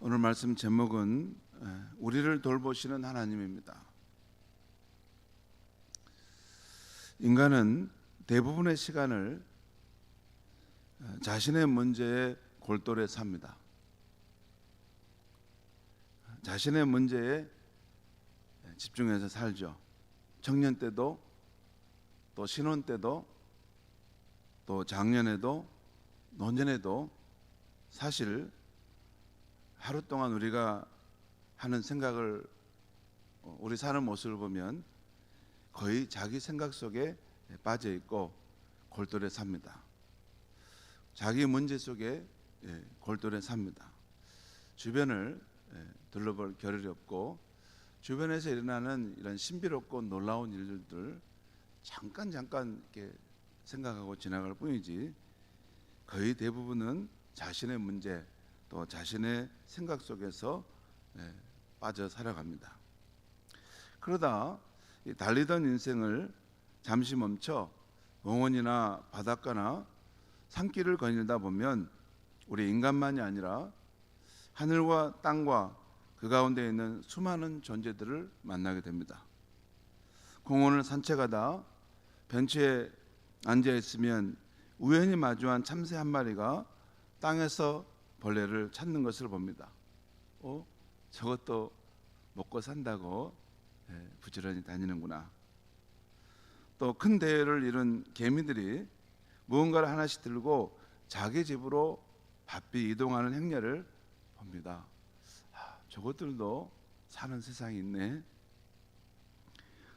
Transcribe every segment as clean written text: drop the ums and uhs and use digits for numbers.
오늘 말씀 제목은 우리를 돌보시는 하나님입니다. 인간은 대부분의 시간을 자신의 문제에 골똘해 삽니다. 자신의 문제에 집중해서 살죠. 청년 때도, 또 신혼 때도, 또 작년에도, 노년에도 사실 하루 동안 우리가 하는 생각을, 우리 사는 모습을 보면 거의 자기 생각 속에 빠져 있고 골똘해 삽니다. 자기 문제 속에 골똘해 삽니다. 주변을 둘러볼 겨를이 없고 주변에서 일어나는 이런 신비롭고 놀라운 일들을 잠깐 이렇게 생각하고 지나갈 뿐이지 거의 대부분은 자신의 문제 또 자신의 생각 속에서 빠져 살아갑니다. 그러다 달리던 인생을 잠시 멈춰 공원이나 바닷가나 산길을 거닐다 보면 우리 인간만이 아니라 하늘과 땅과 그 가운데 있는 수많은 존재들을 만나게 됩니다. 공원을 산책하다 벤치에 앉아 있으면 우연히 마주한 참새 한 마리가 땅에서 벌레를 찾는 것을 봅니다. 저것도 먹고 산다고 부지런히 다니는구나. 또 큰 대열을 이룬 개미들이 무언가를 하나씩 들고 자기 집으로 바삐 이동하는 행렬을 봅니다. 저것들도 사는 세상이 있네.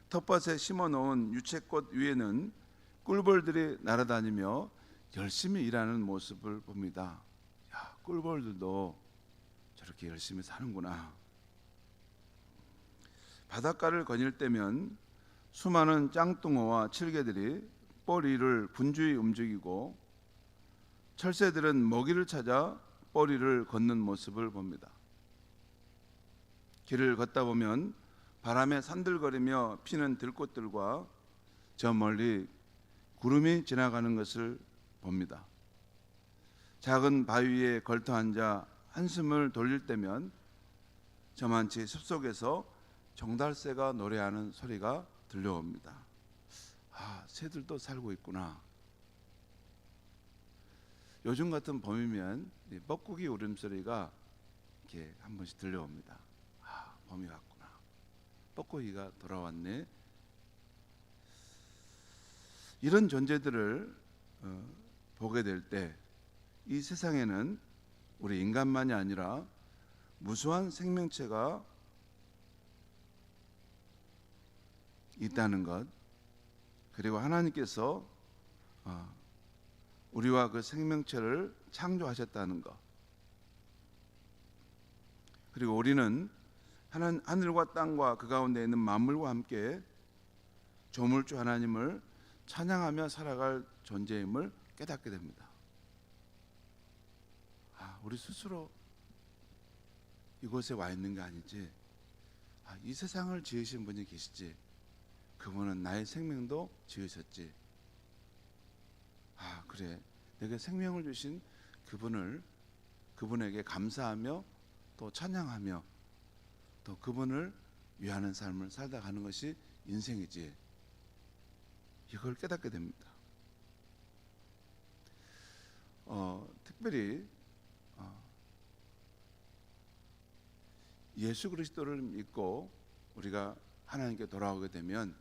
텃밭에 심어놓은 유채꽃 위에는 꿀벌들이 날아다니며 열심히 일하는 모습을 봅니다. 꿀벌들도 저렇게 열심히 사는구나. 바닷가를 거닐 때면 수많은 짱뚱어와 칠개들이 뻘 위를 분주히 움직이고 철새들은 먹이를 찾아 뻘 위를 걷는 모습을 봅니다. 길을 걷다 보면 바람에 산들거리며 피는 들꽃들과 저 멀리 구름이 지나가는 것을 봅니다. 작은 바위에 걸터 앉아 한숨을 돌릴 때면 저만치 숲속에서 정달새가 노래하는 소리가 들려옵니다. 새들도 살고 있구나. 요즘 같은 봄이면 뻐꾸기 울음소리가 이렇게 한 번씩 들려옵니다. 봄이 왔구나. 뻐꾸기가 돌아왔네. 이런 존재들을 보게 될 때 이 세상에는 우리 인간만이 아니라 무수한 생명체가 있다는 것, 그리고 하나님께서 우리와 그 생명체를 창조하셨다는 것, 그리고 우리는 하늘과 땅과 그 가운데 있는 만물과 함께 조물주 하나님을 찬양하며 살아갈 존재임을 깨닫게 됩니다. 우리 스스로 이곳에 와 있는 게 아니지, 이 세상을 지으신 분이 계시지, 그분은 나의 생명도 지으셨지. 그래, 내게 생명을 주신 그분에게 감사하며 또 찬양하며 또 그분을 위하는 삶을 살다 가는 것이 인생이지. 이걸 깨닫게 됩니다. 특별히 예수 그리스도를 믿고 우리가 하나님께 돌아오게 되면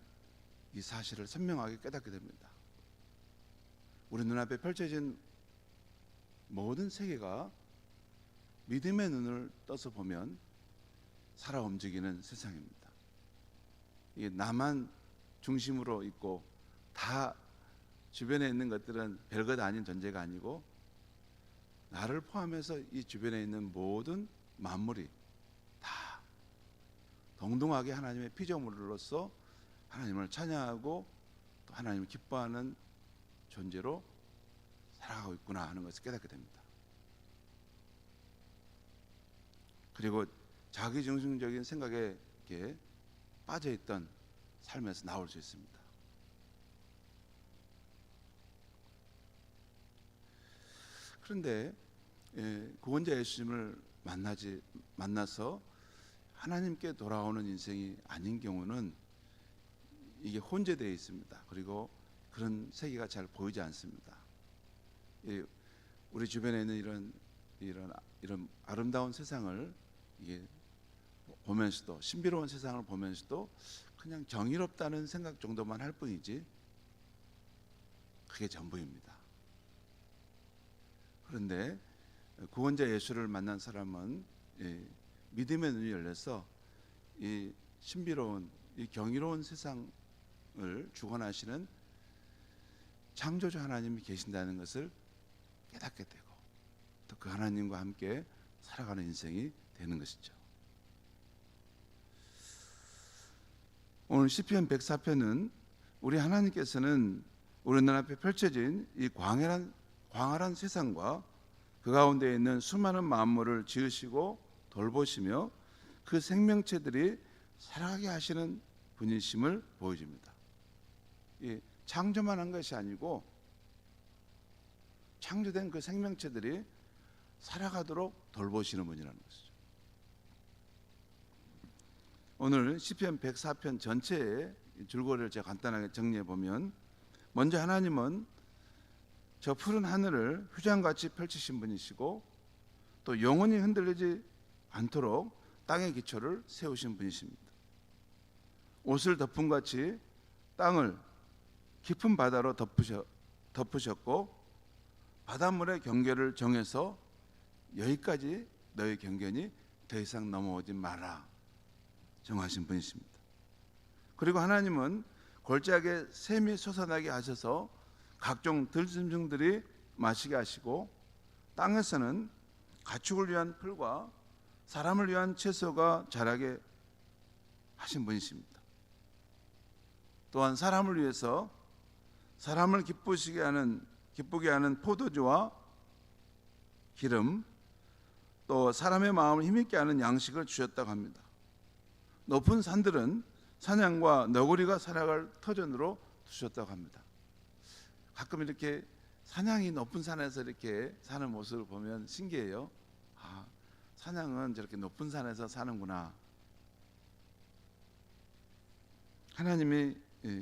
이 사실을 선명하게 깨닫게 됩니다. 우리 눈앞에 펼쳐진 모든 세계가 믿음의 눈을 떠서 보면 살아 움직이는 세상입니다. 이게 나만 중심으로 있고 다 주변에 있는 것들은 별것 아닌 존재가 아니고 나를 포함해서 이 주변에 있는 모든 만물이 다 동등하게 하나님의 피조물로서 하나님을 찬양하고 또 하나님을 기뻐하는 존재로 살아가고 있구나 하는 것을 깨닫게 됩니다. 그리고 자기중심적인 생각에 이렇게 빠져있던 삶에서 나올 수 있습니다. 그런데 구원자 예수님을 만나서 하나님께 돌아오는 인생이 아닌 경우는 이게 혼재되어 있습니다. 그리고 그런 세계가 잘 보이지 않습니다. 우리 주변에 있는 이런 아름다운 세상을 이게 보면서도, 신비로운 세상을 보면서도 그냥 정의롭다는 생각 정도만 할 뿐이지 그게 전부입니다. 그런데 구원자 예수를 만난 사람은 믿음의 눈이 열려서 이 신비로운, 이 경이로운 세상을 주관하시는 창조주 하나님이 계신다는 것을 깨닫게 되고 또 그 하나님과 함께 살아가는 인생이 되는 것이죠. 오늘 시편 104편은 우리 하나님께서는 우리 눈앞에 펼쳐진 이 광활한 세상과 그 가운데 있는 수많은 만물을 지으시고 돌보시며 그 생명체들이 살아가게 하시는 분이심을 보여줍니다. 창조만 한 것이 아니고 창조된 그 생명체들이 살아가도록 돌보시는 분이라는 것이죠. 오늘 시편 104편 전체의 줄거리를 제가 간단하게 정리해 보면, 먼저 하나님은 저 푸른 하늘을 휴장같이 펼치신 분이시고 또 영원히 흔들리지 않도록 땅의 기초를 세우신 분이십니다. 옷을 덮음같이 땅을 깊은 바다로 덮으셨고 바닷물의 경계를 정해서 여기까지 너의 경계니 더 이상 넘어오지 마라 정하신 분이십니다. 그리고 하나님은 골짜기에 샘이 솟아나게 하셔서 각종 들짐승들이 마시게 하시고 땅에서는 가축을 위한 풀과 사람을 위한 채소가 자라게 하신 분이십니다. 또한 사람을 위해서 사람을 기쁘게 하는 포도주와 기름, 또 사람의 마음을 힘있게 하는 양식을 주셨다고 합니다. 높은 산들은 사냥과 너구리가 살아갈 터전으로 두셨다고 합니다. 가끔 이렇게 사냥이 높은 산에서 이렇게 사는 모습을 보면 신기해요. 사냥은 저렇게 높은 산에서 사는구나. 하나님이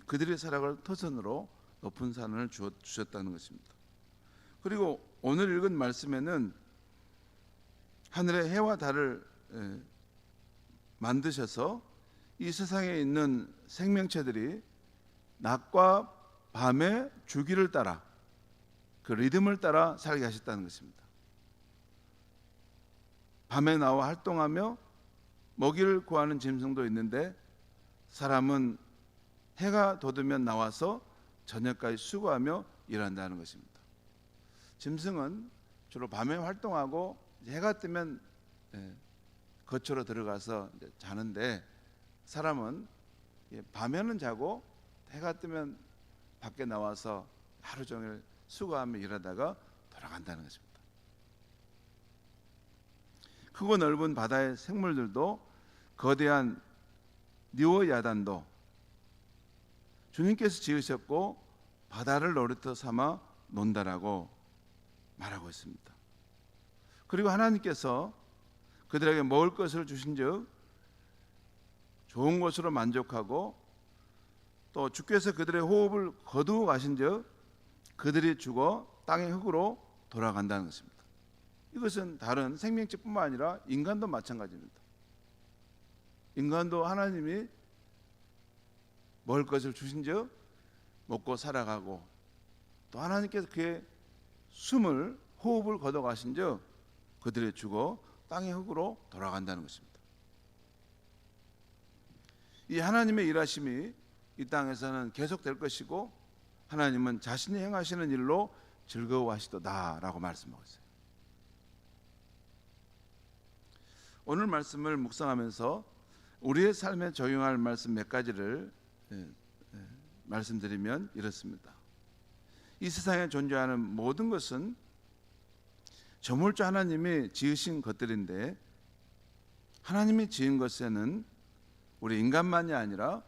그들의 살아갈 터전으로 높은 산을 주셨다는 것입니다. 그리고 오늘 읽은 말씀에는 하늘의 해와 달을 만드셔서 이 세상에 있는 생명체들이 낮과 밤의 주기를 따라, 그 리듬을 따라 살게 하셨다는 것입니다. 밤에 나와 활동하며 먹이를 구하는 짐승도 있는데 사람은 해가 돋으면 나와서 저녁까지 수고하며 일한다는 것입니다. 짐승은 주로 밤에 활동하고 해가 뜨면 거처로 들어가서 자는데, 사람은 밤에는 자고 해가 뜨면 밖에 나와서 하루 종일 수고하며 일하다가 돌아간다는 것입니다. 크고 넓은 바다의 생물들도 거대한 니오야단도 주님께서 지으셨고 바다를 놀이터 삼아 논다라고 말하고 있습니다. 그리고 하나님께서 그들에게 먹을 것을 주신즉 좋은 것으로 만족하고 또 주께서 그들의 호흡을 거두어 가신즉 그들이 죽어 땅의 흙으로 돌아간다는 것입니다. 이것은 다른 생명체뿐만 아니라 인간도 마찬가지입니다. 인간도 하나님이 먹을 것을 주신즉 먹고 살아가고, 또 하나님께서 그의 숨을 호흡을 거둬 가신즉 그들이 죽어 땅의 흙으로 돌아간다는 것입니다. 이 하나님의 일하심이 이 땅에서는 계속될 것이고 하나님은 자신이 행하시는 일로 즐거워하시도다라고 말씀하고 있어요. 오늘 말씀을 묵상하면서 우리의 삶에 적용할 말씀 몇 가지를 말씀드리면 이렇습니다. 이 세상에 존재하는 모든 것은 저물주 하나님이 지으신 것들인데, 하나님이 지은 것에는 우리 인간만이 아니라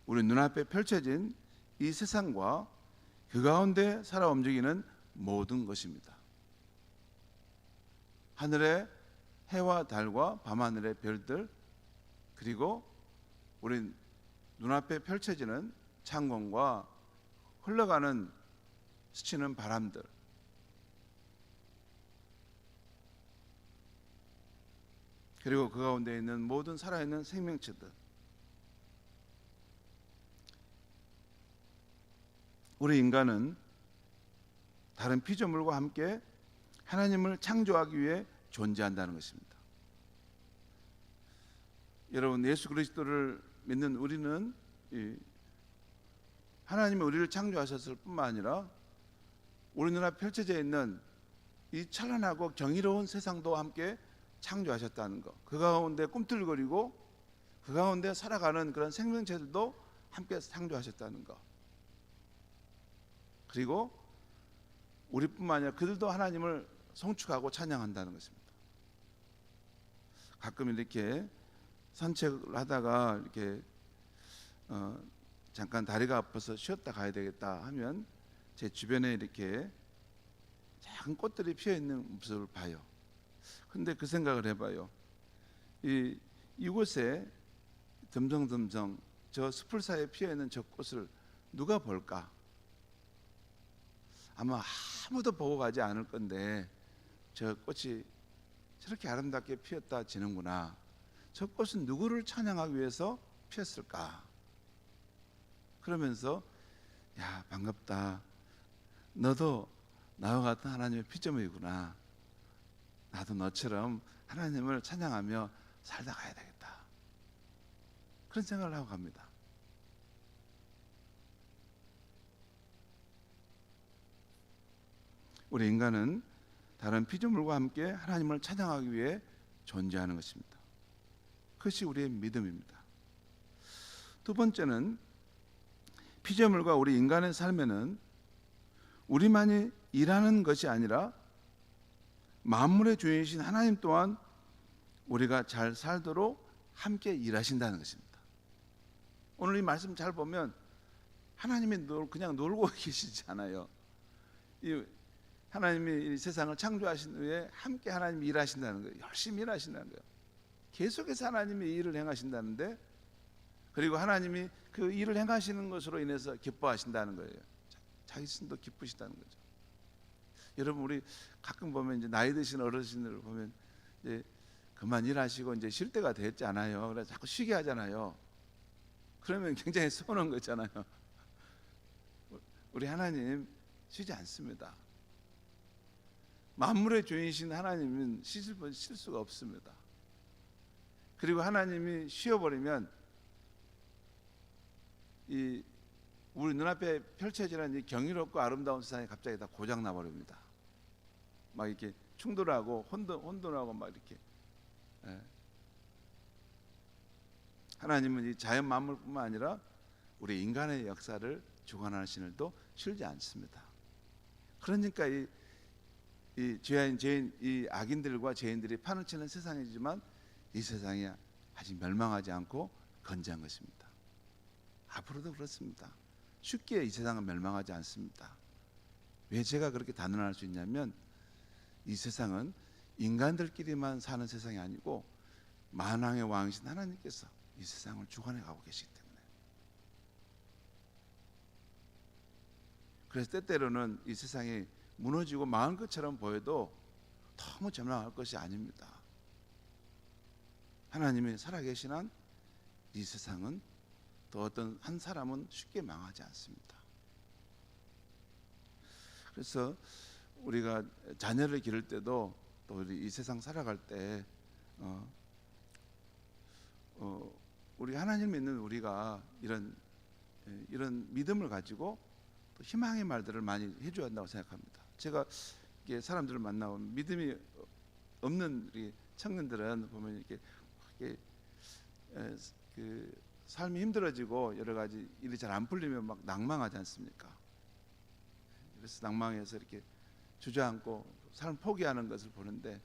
우리 눈앞에 펼쳐진 이 세상과 그 가운데 살아 움직이는 모든 것입니다. 하늘의 해와 달과 밤하늘의 별들, 그리고 우리 눈앞에 펼쳐지는 창공과 흘러가는 스치는 바람들, 그리고 그 가운데 있는 모든 살아있는 생명체들, 우리 인간은 다른 피조물과 함께 하나님을 창조하기 위해 존재한다는 것입니다. 여러분, 예수 그리스도를 믿는 우리는 하나님이 우리를 창조하셨을 뿐만 아니라 우리 눈앞에 펼쳐져 있는 이 찬란하고 경이로운 세상도 함께 창조하셨다는 것, 그 가운데 꿈틀거리고 그 가운데 살아가는 그런 생명체들도 함께 창조하셨다는 것, 그리고 우리뿐만 아니라 그들도 하나님을 송축하고 찬양한다는 것입니다. 가끔 이렇게 산책을 하다가 이렇게 잠깐 다리가 아파서 쉬었다 가야 되겠다 하면 제 주변에 이렇게 작은 꽃들이 피어 있는 모습을 봐요. 근데 그 생각을 해봐요. 이곳에 듬성듬성 저 숲을 사이에 피어 있는 저 꽃을 누가 볼까? 아마 아무도 보고 가지 않을 건데 저 꽃이 저렇게 아름답게 피었다 지는구나. 저 꽃은 누구를 찬양하기 위해서 피었을까? 그러면서 야, 반갑다. 너도 나와 같은 하나님의 피조물이구나. 나도 너처럼 하나님을 찬양하며 살다 가야 되겠다. 그런 생각을 하고 갑니다. 우리 인간은 다른 피조물과 함께 하나님을 찬양하기 위해 존재하는 것입니다. 그것이 우리의 믿음입니다. 두 번째는 피조물과 우리 인간의 삶에는 우리만이 일하는 것이 아니라 만물의 주인이신 하나님 또한 우리가 잘 살도록 함께 일하신다는 것입니다. 오늘 이 말씀 잘 보면 하나님이 그냥 놀고 계시지 않아요. 하나님이 이 세상을 창조하신 후에 함께 하나님이 일하신다는 거예요. 열심히 일하신다는 거예요. 계속해서 하나님이 일을 행하신다는데, 그리고 하나님이 그 일을 행하시는 것으로 인해서 기뻐하신다는 거예요. 자기 스스로 기쁘시다는 거죠. 여러분, 우리 가끔 보면 이제 나이 드신 어르신들을 보면 이제 그만 일하시고 이제 쉴 때가 됐잖아요. 그래서 자꾸 쉬게 하잖아요. 그러면 굉장히 서운한 거잖아요. 우리 하나님 쉬지 않습니다. 만물의 주인이신 하나님은 쉴 수가 없습니다. 그리고 하나님이 쉬어버리면 우리 눈앞에 펼쳐지는 이 경이롭고 아름다운 세상이 갑자기 다 고장 나버립니다. 막 이렇게 충돌하고 혼돈하고 막 이렇게. 하나님은 이 자연 만물뿐만 아니라 우리 인간의 역사를 주관하시는 일도 쉬지 않습니다. 그러니까 이 악인들과 죄인들이 판을 치는 세상이지만 이 세상이 아직 멸망하지 않고 건재한 것입니다. 앞으로도 그렇습니다. 쉽게 이 세상은 멸망하지 않습니다. 왜 제가 그렇게 단언할 수 있냐면 이 세상은 인간들끼리만 사는 세상이 아니고 만왕의 왕이신 하나님께서 이 세상을 주관해 가고 계시기 때문에. 그래서 때때로는 이 세상이 무너지고 망한 것처럼 보여도 너무 절망할 것이 아닙니다. 하나님이 살아계신 한 이 세상은 또 어떤 한 사람은 쉽게 망하지 않습니다. 그래서 우리가 자녀를 기를 때도 또 우리 이 세상 살아갈 때 우리 하나님 믿는 우리가 이런 믿음을 가지고 또 희망의 말들을 많이 해줘야 한다고 생각합니다. 제가 이렇게 사람들을 만나면 믿음이 없는 우리 청년들은 보면 이렇게 그 삶이 힘들어지고 여러 가지 일이 잘 안 풀리면 막 낭망하지 않습니까? 그래서 낭망해서 이렇게 주저앉고 삶 포기하는 것을 보는데,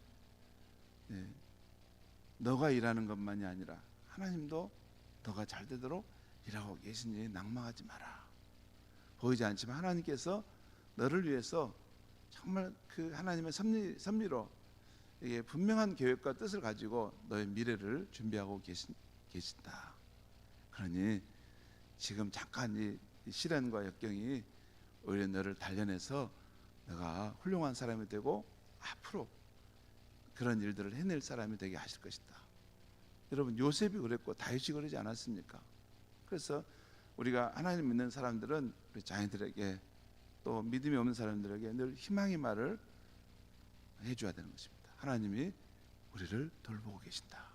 너가 일하는 것만이 아니라 하나님도 너가 잘 되도록 일하고 계시니 낭망하지 마라. 보이지 않지만 하나님께서 너를 위해서 정말 그 하나님의 섭리로 이게 분명한 계획과 뜻을 가지고 너의 미래를 준비하고 계신다. 그러니 지금 잠깐 이 시련과 역경이 오히려 너를 단련해서 너가 훌륭한 사람이 되고 앞으로 그런 일들을 해낼 사람이 되게 하실 것이다. 여러분, 요셉이 그랬고 다윗이 그러지 않았습니까? 그래서 우리가 하나님 믿는 사람들은 우리 자녀들에게 또 믿음이 없는 사람들에게 늘 희망의 말을 해줘야 되는 것입니다. 하나님이 우리를 돌보고 계신다.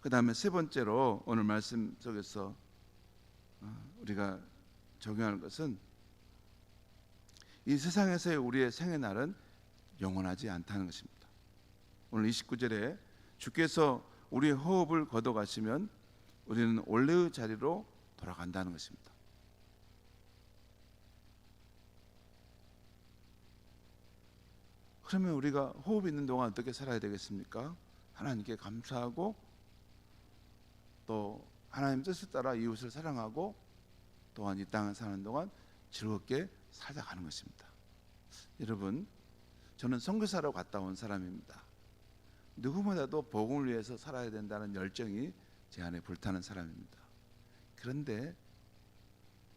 그 다음에 세 번째로 오늘 말씀 속에서 우리가 적용할 것은 이 세상에서의 우리의 생의 날은 영원하지 않다는 것입니다. 오늘 29절에 주께서 우리의 호흡을 걷어가시면 우리는 원래의 자리로 돌아간다는 것입니다. 그러면 우리가 호흡 있는 동안 어떻게 살아야 되겠습니까? 하나님께 감사하고 또 하나님 뜻을 따라 이웃을 사랑하고 또한 이 땅을 사는 동안 즐겁게 살다 가는 것입니다. 여러분, 저는 선교사로 갔다 온 사람입니다. 누구보다도 복음을 위해서 살아야 된다는 열정이 제 안에 불타는 사람입니다. 그런데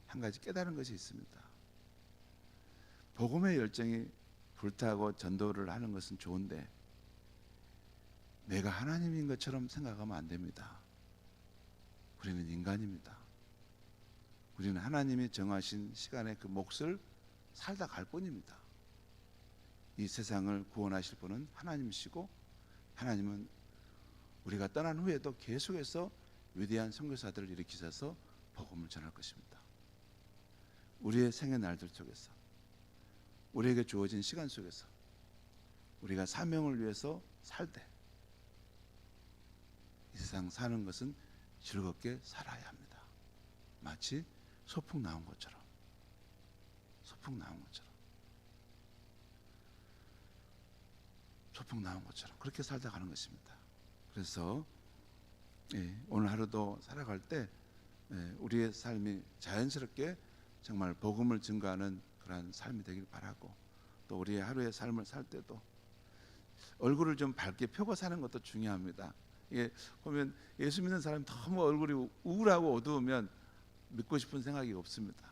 한 가지 깨달은 것이 있습니다. 복음의 열정이 불타고 전도를 하는 것은 좋은데 내가 하나님인 것처럼 생각하면 안 됩니다. 우리는 인간입니다. 우리는 하나님이 정하신 시간에 그 몫을 살다 갈 뿐입니다. 이 세상을 구원하실 분은 하나님이시고 하나님은 우리가 떠난 후에도 계속해서 위대한 선교사들을 일으키셔서 복음을 전할 것입니다. 우리의 생의 날들 속에서 우리에게 주어진 시간 속에서 우리가 사명을 위해서 살 때 이 세상 사는 것은 즐겁게 살아야 합니다. 마치 소풍 나온 것처럼 그렇게 살다 가는 것입니다. 그래서 오늘 하루도 살아갈 때 우리의 삶이 자연스럽게 정말 복음을 증거하는 그런 삶이 되길 바라고, 또 우리의 하루의 삶을 살 때도 얼굴을 좀 밝게 펴고 사는 것도 중요합니다. 이게 보면 예수 믿는 사람이 너무 얼굴이 우울하고 어두우면 믿고 싶은 생각이 없습니다.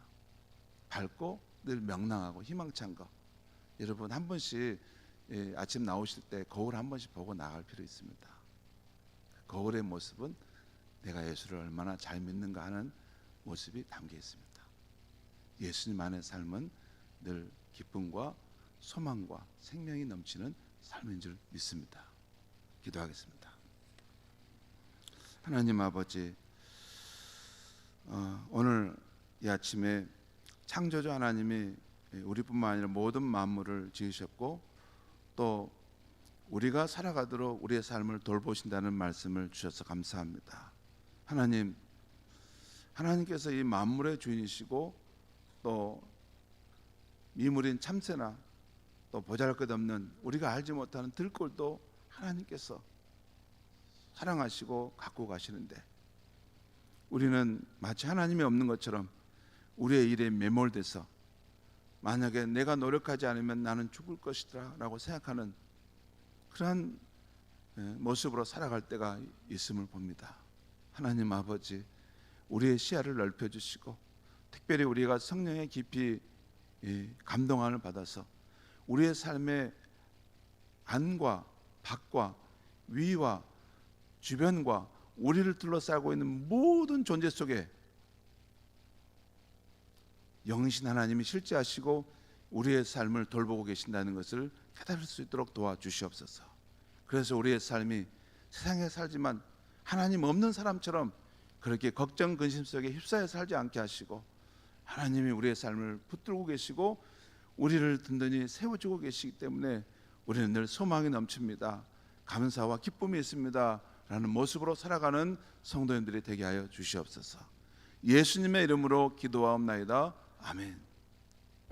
밝고 늘 명랑하고 희망찬 거. 여러분, 한 번씩 아침 나오실 때 거울 한 번씩 보고 나갈 필요 있습니다. 거울의 모습은 내가 예수를 얼마나 잘 믿는가 하는 모습이 담겨 있습니다. 예수님 안의 삶은 늘 기쁨과 소망과 생명이 넘치는 삶인 줄 믿습니다. 기도하겠습니다. 하나님 아버지, 오늘 이 아침에 창조주 하나님이 우리뿐만 아니라 모든 만물을 지으셨고 또 우리가 살아가도록 우리의 삶을 돌보신다는 말씀을 주셔서 감사합니다. 하나님께서 이 만물의 주인이시고 또 미물인 참새나 또 보잘것없는 우리가 알지 못하는 들꼴도 하나님께서 사랑하시고 갖고 가시는데 우리는 마치 하나님이 없는 것처럼 우리의 일에 매몰돼서 만약에 내가 노력하지 않으면 나는 죽을 것이다 라고 생각하는 그러한 모습으로 살아갈 때가 있음을 봅니다. 하나님 아버지, 우리의 시야를 넓혀주시고 특별히 우리가 성령의 깊이 감동함을 받아서 우리의 삶의 안과 밖과 위와 주변과 우리를 둘러싸고 있는 모든 존재 속에 영신 하나님이 실제하시고 우리의 삶을 돌보고 계신다는 것을 깨달을 수 있도록 도와주시옵소서. 그래서 우리의 삶이 세상에 살지만 하나님 없는 사람처럼 그렇게 걱정 근심 속에 휩싸여 살지 않게 하시고 하나님이 우리의 삶을 붙들고 계시고 우리를 든든히 세워주고 계시기 때문에 우리는 늘 소망이 넘칩니다. 감사와 기쁨이 있습니다 라는 모습으로 살아가는 성도님들이 되게 하여 주시옵소서. 예수님의 이름으로 기도하옵나이다. 아멘.